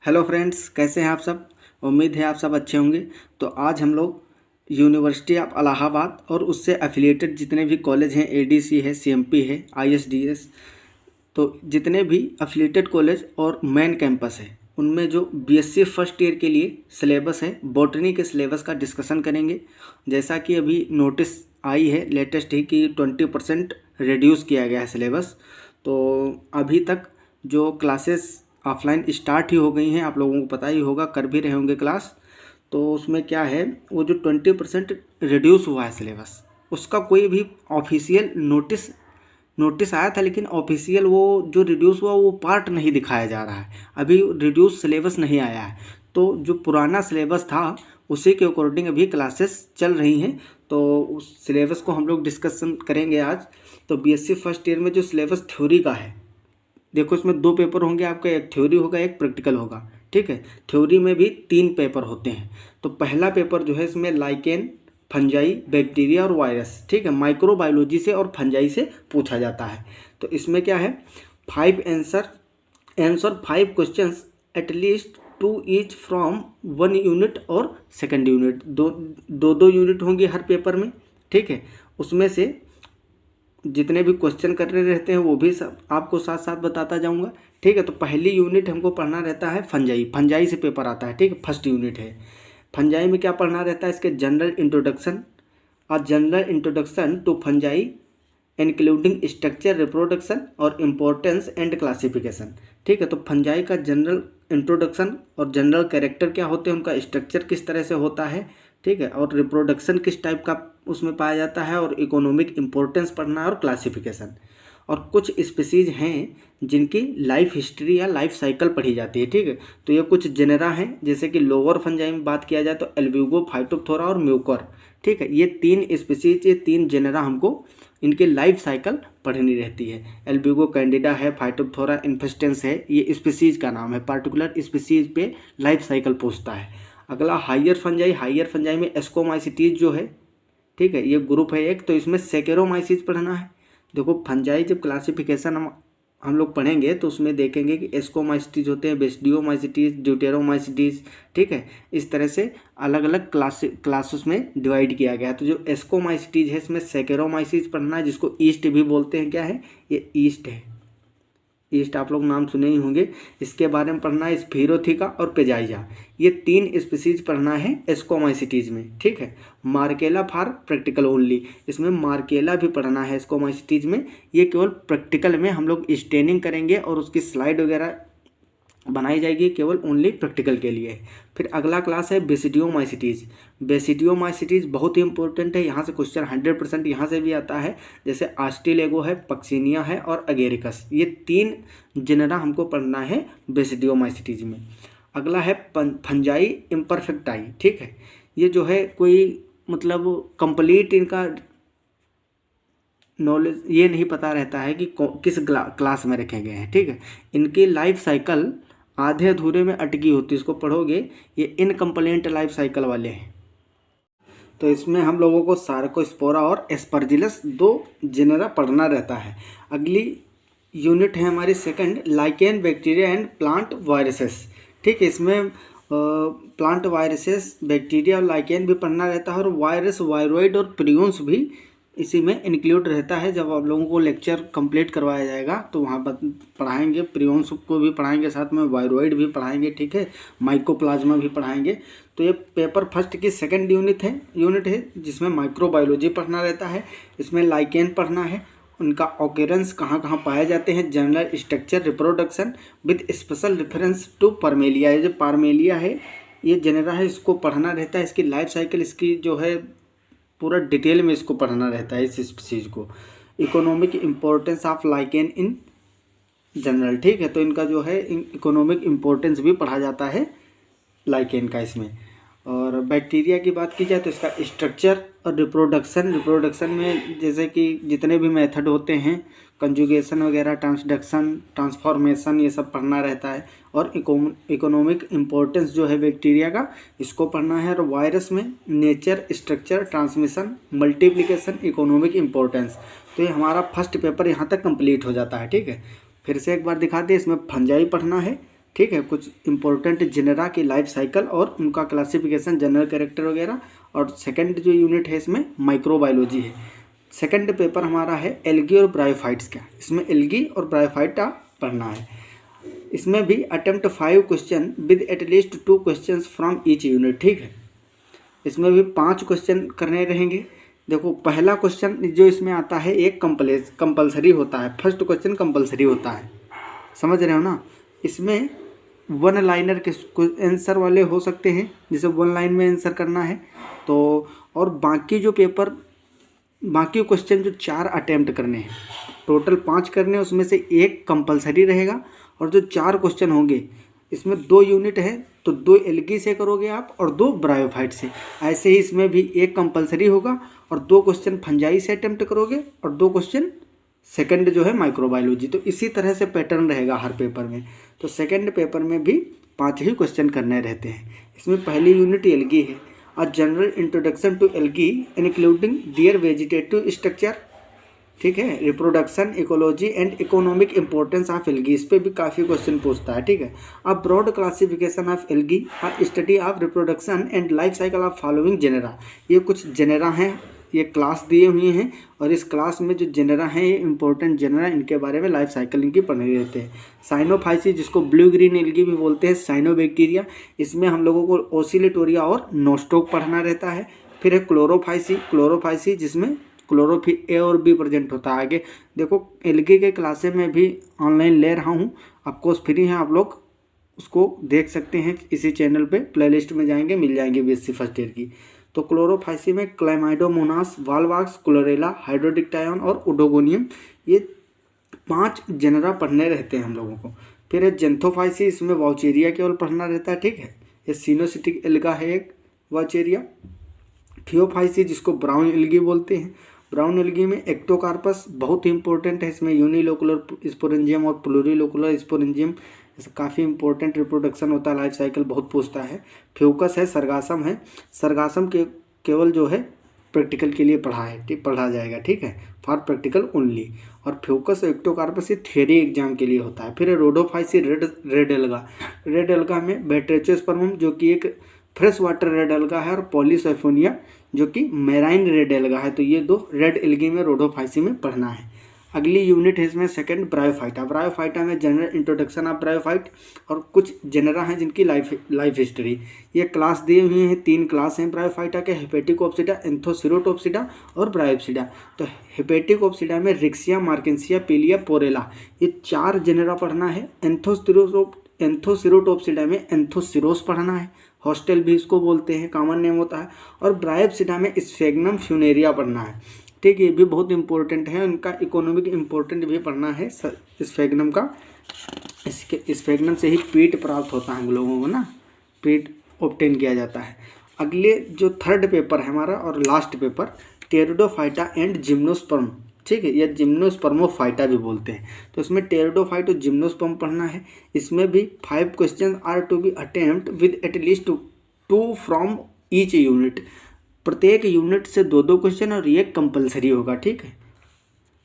Hello friends, कैसे हैं आप सब। उम्मीद है आप सब अच्छे होंगे। तो आज हम लोग यूनिवर्सिटी ऑफ इलाहाबाद और उससे एफिलिएटेड जितने भी कॉलेज हैं, एडीसी है, सीएमपी है, आईएसडीएस, तो जितने भी एफिलिएटेड कॉलेज और मेन कैंपस है उनमें जो बीएससी फर्स्ट ईयर के लिए सिलेबस है, बॉटनी के सिलेबस का डिस्कशन करेंगे। जैसा कि अभी नोटिस आई है लेटेस्ट ही कि 20% रिड्यूस किया गया है सिलेबस। तो अभी तक जो क्लासेस ऑफलाइन स्टार्ट ही हो गई हैं, आप लोगों को पता ही होगा, कर भी रहे होंगे क्लास। तो उसमें क्या है, वो जो 20% रिड्यूस हुआ है सिलेबस, उसका कोई भी ऑफिशियल नोटिस आया था, लेकिन ऑफिशियल वो जो रिड्यूस हुआ वो पार्ट नहीं दिखाया जा रहा है। अभी रिड्यूस सिलेबस नहीं आया है। तो जो पुराना सिलेबस था उसी के अकॉर्डिंग अभी क्लासेस चल रही हैं। तो उस सिलेबस को हम लोग डिस्कशन करेंगे आज। तो बीएससी फर्स्ट ईयर में जो सिलेबस थ्योरी का है, देखो इसमें 2 पेपर होंगे आपका, एक थ्योरी होगा, एक प्रैक्टिकल होगा। ठीक है, थ्योरी में भी 3 पेपर होते हैं। तो पहला पेपर जो है इसमें लाइकेन, फंजाई, बैक्टीरिया और वायरस, ठीक है, माइक्रोबायोलॉजी से और फंजाई से पूछा जाता है। तो इसमें क्या है, 5 answer 5 questions at least 2 each from 1 unit और सेकंड यूनिट, दो यूनिट होंगी हर पेपर में। ठीक है, उसमें से जितने भी क्वेश्चन करने रहते हैं वो भी सब आपको साथ साथ बताता जाऊंगा। ठीक है, तो पहली यूनिट हमको पढ़ना रहता है फंजाई से पेपर आता है। ठीक है, फर्स्ट यूनिट है। फंजाई में क्या पढ़ना रहता है, इसके general introduction to fungi including structure, reproduction और इम्पोर्टेंस एंड क्लासिफिकेशन। ठीक है, तो फंजाई का जनरल इंट्रोडक्शन और जनरल कैरेक्टर क्या होते हैं, उनका स्ट्रक्चर किस तरह से होता है, ठीक है, और रिप्रोडक्शन किस टाइप का उसमें पाया जाता है, और इकोनॉमिक इम्पोर्टेंस पढ़ना है, और क्लासिफिकेशन। और कुछ स्पीसीज हैं जिनकी लाइफ हिस्ट्री या लाइफ साइकिल पढ़ी जाती है। ठीक है, तो ये कुछ जेनेरा हैं, जैसे कि लोअर फंजाई में बात किया जाए तो एल्ब्यूगो, फाइटोप्थोरा और म्यूकर। ठीक है, ये 3 स्पीसीज, ये 3 जेनेरा हमको इनकी लाइफ साइकिल पढ़नी रहती है। एल्ब्यूगो कैंडिडा है, फाइटोप्थोरा इन्फेस्टेंस है, ये स्पीसीज का नाम है, पार्टिकुलर स्पीसीज पे लाइफ साइकिल पूछता है। अगला हायर फंजाई में एस्कोमाइसिटीज जो है, ठीक है, ये ग्रुप है एक, तो इसमें सेकेरोमाइसिस पढ़ना है। देखो फंजाई जब क्लासिफिकेशन हम लोग पढ़ेंगे तो उसमें देखेंगे कि एस्कोमाइसिटीज होते हैं, बेस्डियोमाइसिटीज, ड्यूटेरोमाइसिटीज। ठीक है, इस तरह से अलग अलग क्लासेस में डिवाइड किया गया है। तो जो एस्कोमाइसिटीज है इसमें सेकेरोमाइसिस पढ़ना है, जिसको ईस्ट भी बोलते हैं। क्या है ये, ईस्ट है, ईस्ट आप लोग नाम सुने ही होंगे। इसके बारे में पढ़ना है स्फीरोथिका और पेजाइजा, ये 3 स्पीसीज पढ़ना है एस्कोमाइसिटीज में। ठीक है, मार्केला फॉर प्रैक्टिकल ओनली, इसमें मार्केला भी पढ़ना है एस्कोमाइसिटीज में। ये केवल प्रैक्टिकल में हम लोग स्टेनिंग करेंगे और उसकी स्लाइड वगैरह बनाई जाएगी, केवल ओनली प्रैक्टिकल के लिए। फिर अगला क्लास है बेसिडियोमाइसिटीज बहुत ही इंपॉर्टेंट है, यहाँ से क्वेश्चन 100% यहाँ से भी आता है। जैसे आस्टिलेगो है, पक्सिनिया है और अगेरिकस, ये 3 जेनेरा हमको पढ़ना है बेसिडियोमाइसिटीज में। अगला है फंजाई इम्परफेक्टाई। ठीक है, ये जो है कोई मतलब कंप्लीट इनका नॉलेज ये नहीं पता रहता है कि किस क्लास में रखे गए हैं। ठीक है, इनकी लाइफ साइकिल आधे अधूरे में अटकी होती है, इसको पढ़ोगे ये इनकम्प्लीट लाइफ साइकिल वाले हैं। तो इसमें हम लोगों को सार्कोस्पोरा और एस्परजिलस 2 जेनेरा पढ़ना रहता है। अगली यूनिट है हमारी second, lichen, bacteria and plant viruses. ठीक है, इसमें प्लांट वायरसेस, बैक्टीरिया और लाइकेन भी पढ़ना रहता है, और वायरस, वायरॉइड और प्रियंस भी इसी में इंक्लूड रहता है। जब आप लोगों को लेक्चर कंप्लीट करवाया जाएगा तो वहाँ पर पढ़ाएंगे, प्रियंस को भी पढ़ाएंगे, साथ में वायरॉइड भी पढ़ाएंगे। ठीक है, माइकोप्लाज्मा भी पढ़ाएंगे। तो ये पेपर फर्स्ट की सेकंड यूनिट है जिसमें माइक्रोबायोलॉजी पढ़ना रहता है। इसमें लाइकेन पढ़ना है, उनका ऑकरेंस कहाँ कहाँ पाए जाते हैं, general structure, reproduction with special reference to Parmelia. ये जो पार्मेलिया है ये जेनेरा है, इसको पढ़ना रहता है। इसकी लाइफ साइकिल, इसकी जो है पूरा डिटेल में इसको पढ़ना रहता है इस स्पीसीज को। Economic importance of lichen in general. ठीक है, तो इनका जो है इकोनॉमिक इम्पोर्टेंस भी पढ़ा जाता है लाइकेन का इसमें। और बैक्टीरिया की बात की जाए तो इसका स्ट्रक्चर और रिप्रोडक्शन में जैसे कि जितने भी मेथड होते हैं, कंजुगेशन वगैरह, ट्रांसडक्शन, ट्रांसफॉर्मेशन, ये सब पढ़ना रहता है। और इकोनॉमिक इम्पोर्टेंस जो है बैक्टीरिया का, इसको पढ़ना है। और वायरस में nature, structure, transmission, multiplication, economic importance. तो ये हमारा फर्स्ट पेपर यहाँ तक कंप्लीट हो जाता है। ठीक है, फिर से एक बार दिखा दें, इसमें फंजाई पढ़ना है, ठीक है, कुछ इंपॉर्टेंट जेनरा की लाइफ साइकिल और उनका क्लासिफिकेशन, जनरल कैरेक्टर वगैरह। और सेकंड जो यूनिट है इसमें माइक्रोबायोलॉजी है। सेकंड पेपर हमारा है एल्गी और ब्रायोफाइट्स का, इसमें एल्गी और ब्रायोफाइटा पढ़ना है। इसमें भी attempt 5 question with at least 2 question from each unit, ठीक है। इसमें भी 5 क्वेश्चन करने रहेंगे। देखो पहला क्वेश्चन जो इसमें आता है एक कंपलसरी होता है, फर्स्ट क्वेश्चन कंपलसरी होता है, समझ रहे हो ना। इसमें 1 लाइनर के आंसर वाले हो सकते हैं, जिसे 1 लाइन में आंसर करना है तो। और बाकी क्वेश्चन जो 4 अटेम्प्ट करने हैं, टोटल 5 करने, उसमें से एक कंपलसरी रहेगा। और जो 4 क्वेश्चन होंगे इसमें 2 यूनिट है तो 2 एल्गी से करोगे आप और 2 ब्रायोफाइट से। ऐसे ही इसमें भी एक कंपलसरी होगा और 2 क्वेश्चन फंजाई से अटेम्प्ट करोगे और 2 क्वेश्चन सेकंड जो है माइक्रोबायोलॉजी। तो इसी तरह से पैटर्न रहेगा हर पेपर में। तो सेकंड पेपर में भी 5 ही क्वेश्चन करने रहते हैं। इसमें पहली यूनिट एल्गी है, a general introduction to algae including their vegetative structure, ठीक है, reproduction, ecology and economic importance of algae, इस पे भी काफ़ी क्वेश्चन पूछता है, ठीक है। अब broad classification of algae, study of reproduction and life cycle of following genera, ये कुछ जेनेरा हैं, ये क्लास दिए हुए हैं और इस क्लास में जो जेनेरा हैं ये इंपॉर्टेंट जेनेरा, इनके बारे में लाइफ साइकिल इनकी पढ़ने रहते हैं। साइनोफाइसी, जिसको ब्लू ग्रीन एल्गी भी बोलते हैं, साइनोबैक्टीरिया, इसमें हम लोगों को ओसिलेटोरिया और नोस्टोक पढ़ना रहता है। फिर है क्लोरोफाइसी जिसमें क्लोरोफिल ए और बी प्रेजेंट होता है। आगे देखो एल्गी के क्लासेस में भी ऑनलाइन ले रहा हूँ, ऑफकोर्स फ्री है, आप लोग उसको देख सकते हैं इसी चैनल पे, प्लेलिस्ट में जाएंगे मिल जाएंगे बीएससी फर्स्ट ईयर की। तो क्लोरोफाइसी में क्लाइमाइडोमोनास, वालवाक्स, क्लोरेला, हाइड्रोडिक्टायन और ओडोगोनियम, ये 5 जेनरा पढ़ने रहते हैं हम लोगों को। फिर है जेंथोफाइसी, इसमें वाउचेरिया केवल पढ़ना रहता है, ठीक है। ये सिनोसिटिक एल्गा है एक वाउचेरिया। थियोफाइसी, जिसको ब्राउन एल्गी बोलते हैं, ब्राउन एल्गी में एक्टोकार्पस बहुत ही इंपॉर्टेंट है, इसमें यूनिलोकुलर स्पोरेंजियम और प्लूरिलोकुलर स्पोरेंजियम, काफ़ी इंपॉर्टेंट रिप्रोडक्शन होता है, लाइफ साइकिल बहुत पूछता है। फ्यूकस है, सरगासम है, सरगासम के केवल जो है प्रैक्टिकल के लिए पढ़ा जाएगा, ठीक है, फॉर प्रैक्टिकल ओनली। और फ्यूकस और एक्टोकार्पस ये थियरी एग्जाम के लिए होता है। फिर रोडोफाइसी, रेड एल्गा में बैट्रेचोस्पर्मम जो कि एक फ्रेश वाटर रेड एल्गा है, और पॉलीसैफोनिया जो कि मैराइन रेड एल्गा है। तो ये 2 रेड एल्गी में रोडोफाइसी में पढ़ना है। अगली यूनिट है इसमें सेकंड ब्रायोफाइटा में जनरल इंट्रोडक्शन ऑफ ब्रायोफाइट और कुछ जेनरा हैं जिनकी लाइफ हिस्ट्री। ये क्लास दिए हुए हैं, 3 क्लास हैं ब्रायोफाइटा के, हेपेटिकोप्सिडा, एंथोसिरोटोप्सिडा और ब्रायोप्सिडा। तो हेपेटिकोप्सिडा में रिक्सिया, मार्केंसिया, पीलिया, पोरेला, ये 4 जेनरा पढ़ना है। एंथोसिरोटोप्सिडा में एंथोसिरोस पढ़ना है, हॉस्टेल भी इसको बोलते हैं, कॉमन नेम होता है। और ब्रायोप्सिडा में स्फेग्नम फ्यूनेरिया पढ़ना है, ठीक है, ये भी बहुत इंपॉर्टेंट है। उनका इकोनॉमिक इंपॉर्टेंट भी पढ़ना है स्फेग्नम का। इसके स्फेग्नम से ही पीट प्राप्त होता है हम लोगों को ना, पीट ऑब्टेन किया जाता है। अगले जो थर्ड पेपर है हमारा और last paper, pteridophyta and gymnosperm, ठीक है, या जिम्नोस्पर्मोफाइटा भी बोलते हैं। तो इसमें टेरिडोफाइट और जिम्नोस्पर्म पढ़ना है। इसमें भी 5 question are to be attempt with at least 2 from each unit, प्रत्येक यूनिट से 2-2 क्वेश्चन और ये कंपलसरी होगा, ठीक है।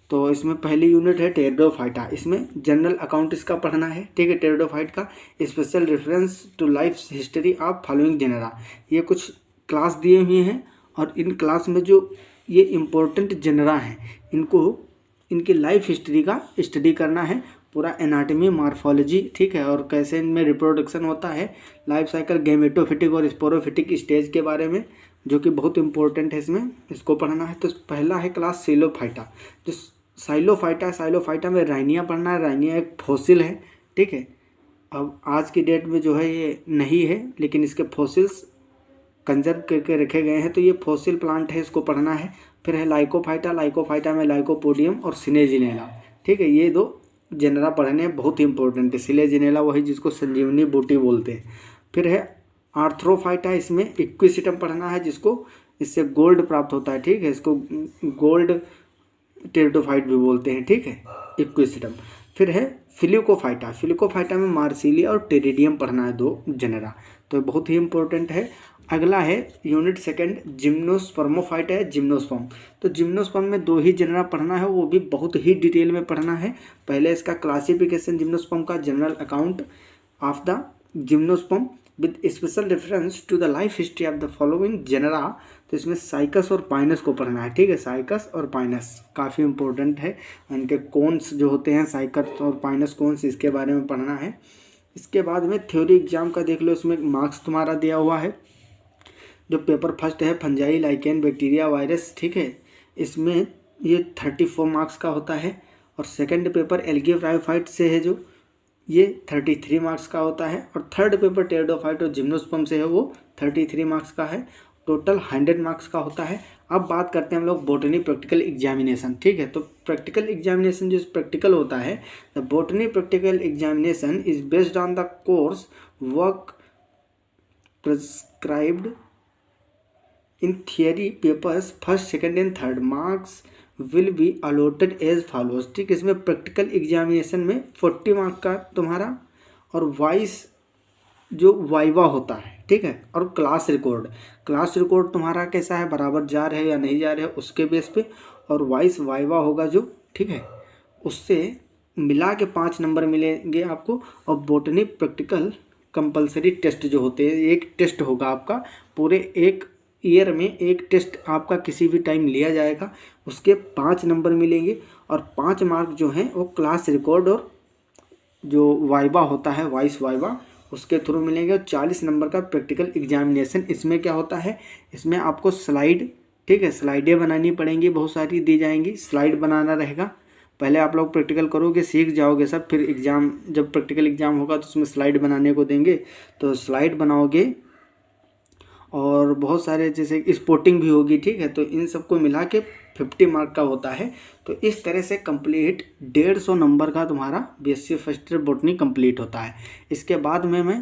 तो इसमें पहली यूनिट है टेरिडोफाइटा, इसमें जनरल अकाउंट इसका पढ़ना है, ठीक है। टेरिडोफाइट का special reference to life history of following genera, ये कुछ क्लास दिए हुए हैं और इन क्लास में जो ये इम्पोर्टेंट जेनरा हैं इनको इनकी लाइफ हिस्ट्री का स्टडी करना है, पूरा एनाटॉमी, मॉर्फोलॉजी, ठीक है, और कैसे इनमें रिप्रोडक्शन होता है, लाइफ साइकिल, गैमेटोफिटिक और स्पोरोफिटिक स्टेज के बारे में, जो कि बहुत इंपॉर्टेंट है, इसमें इसको पढ़ना है। तो पहला है क्लास साइलोफाइटा, जो साइलोफाइटा में राइनिया पढ़ना है। राइनिया एक फॉसिल है, ठीक है। अब आज की डेट में जो है ये नहीं है, लेकिन इसके फॉसिल्स कंजर्व करके रखे गए हैं, तो ये फॉसिल प्लांट है, इसको पढ़ना है। फिर है लाइकोफाइटा में लाइकोपोडियम और सिनेजिनेला, ठीक है, ये 2 जेनरा पढ़ने बहुत ही इंपॉर्टेंट है। सिनेजिनेला वही जिसको संजीवनी बूटी बोलते हैं। फिर है आर्थ्रोफाइटा, इसमें इक्विसिटम पढ़ना है, जिसको इससे गोल्ड प्राप्त होता है, ठीक है, इसको गोल्ड टेरिडोफाइट भी बोलते हैं, ठीक है, इक्विसिटम। फिर है फिलिकोफाइटा में मार्सिलिया और टेरिडियम पढ़ना है, 2 जेनरा, तो बहुत ही इंपॉर्टेंट है। अगला है यूनिट सेकंड जिम्नोस्पर्मोफाइटा है, जिम्नोस्पर्म। तो जिम्नोस्पर्म में 2 ही जेनरा पढ़ना है, वो भी बहुत ही डिटेल में पढ़ना है। पहले इसका क्लासिफिकेशन जिम्नोस्पर्म का, general account of the gymnosperm with special reference to the life history of the following genera. तो इसमें साइकस और पाइनस को पढ़ना है, ठीक है, साइकस और पाइनस काफ़ी इंपॉर्टेंट है। उनके कौन्स जो होते हैं साइकस और पाइनस कौन्स, इसके बारे में पढ़ना है। इसके बाद में थ्योरी एग्जाम का देख लो, इसमें मार्क्स तुम्हारा दिया हुआ है। जो पेपर फर्स्ट है फंजाई लाइकेन बैक्टीरिया वायरस, ठीक है, इसमें ये 34 मार्क्स का होता है। और सेकंड पेपर एल्गी ब्रायोफाइट से है जो ये 33 मार्क्स का होता है। और थर्ड पेपर टेरिडोफाइट और जिम्नोस्पर्म से है वो 33 मार्क्स का है। टोटल 100 मार्क्स का होता है। अब बात करते हैं हम लोग बॉटनी प्रैक्टिकल एग्जामिनेशन, ठीक है। तो प्रैक्टिकल एग्जामिनेशन जो प्रैक्टिकल होता है, the botany practical examination is based on the course work prescribed in theory papers first second and third. Marks will be allotted as follows, ठीक। इसमें प्रैक्टिकल एग्जामिनेशन में 40 mark का तुम्हारा और वाइस जो वाइवा होता है, ठीक है, और क्लास रिकॉर्ड तुम्हारा कैसा है, बराबर जा रहे या नहीं जा रहे उसके बेस पे, और वाइस वाइवा होगा जो, ठीक है, उससे मिला के 5 नंबर मिलेंगे आपको। और बॉटनी प्रैक्टिकल कंपलसरी टेस्ट जो होते हैं, एक टेस्ट होगा आपका पूरे एक ईयर में, एक टेस्ट आपका किसी भी टाइम लिया जाएगा, उसके 5 नंबर मिलेंगे। और 5 मार्क जो हैं वो क्लास रिकॉर्ड और जो वाइवा होता है वाइस वाइवा उसके थ्रू मिलेंगे। और 40 नंबर का प्रैक्टिकल एग्जामिनेशन। इसमें क्या होता है, इसमें आपको स्लाइड, ठीक है, स्लाइडें बनानी पड़ेंगी, बहुत सारी दी जाएंगी, स्लाइड बनाना रहेगा। पहले आप लोग प्रैक्टिकल करोगे, सीख जाओगे सब, फिर एग्ज़ाम जब प्रैक्टिकल एग्ज़ाम होगा तो उसमें स्लाइड बनाने को देंगे, तो स्लाइड बनाओगे। और बहुत सारे जैसे स्पोर्टिंग भी होगी, ठीक है, तो इन सबको मिला के 50 मार्क का होता है। तो इस तरह से कंप्लीट 150 नंबर का तुम्हारा BSc first year botany complete होता है। इसके बाद में मैं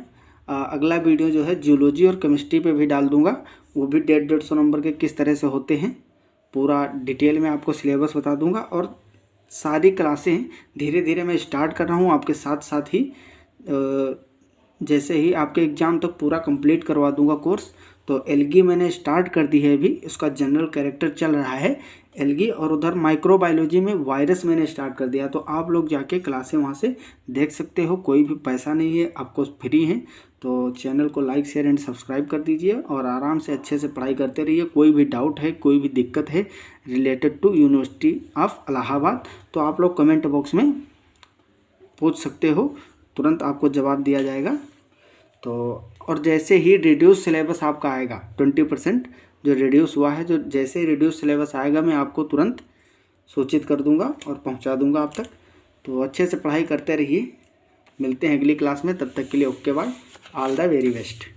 अगला वीडियो जो है जूलॉजी और केमिस्ट्री पे भी डाल दूंगा, वो भी 150 नंबर के किस तरह से होते हैं पूरा डिटेल में आपको सिलेबस बता दूंगा। और सारी क्लासें धीरे धीरे मैं स्टार्ट कर रहा हूँ आपके साथ साथ ही, जैसे ही आपके एग्ज़ाम तक पूरा कंप्लीट करवा दूंगा कोर्स। तो एल्गी मैंने स्टार्ट कर दी है, अभी इसका जनरल कैरेक्टर चल रहा है एल्गी, और उधर माइक्रोबायोलॉजी में वायरस मैंने स्टार्ट कर दिया। तो आप लोग जाके क्लासें वहाँ से देख सकते हो, कोई भी पैसा नहीं है, आपको फ्री है। तो चैनल को लाइक शेयर एंड सब्सक्राइब कर दीजिए और आराम से अच्छे से पढ़ाई करते रहिए। कोई भी डाउट है, कोई भी दिक्कत है related to university of Allahabad, तो आप लोग कमेंट बॉक्स में पूछ सकते हो, तुरंत आपको जवाब दिया जाएगा। तो और जैसे ही रिड्यूस सिलेबस आपका आएगा 20% जो रिड्यूस हुआ है, जो जैसे ही रिड्यूस सिलेबस आएगा मैं आपको तुरंत सूचित कर दूंगा और पहुंचा दूंगा आप तक। तो अच्छे से पढ़ाई करते रहिए, मिलते हैं अगली क्लास में, तब तक के लिए okay bye, all the very best.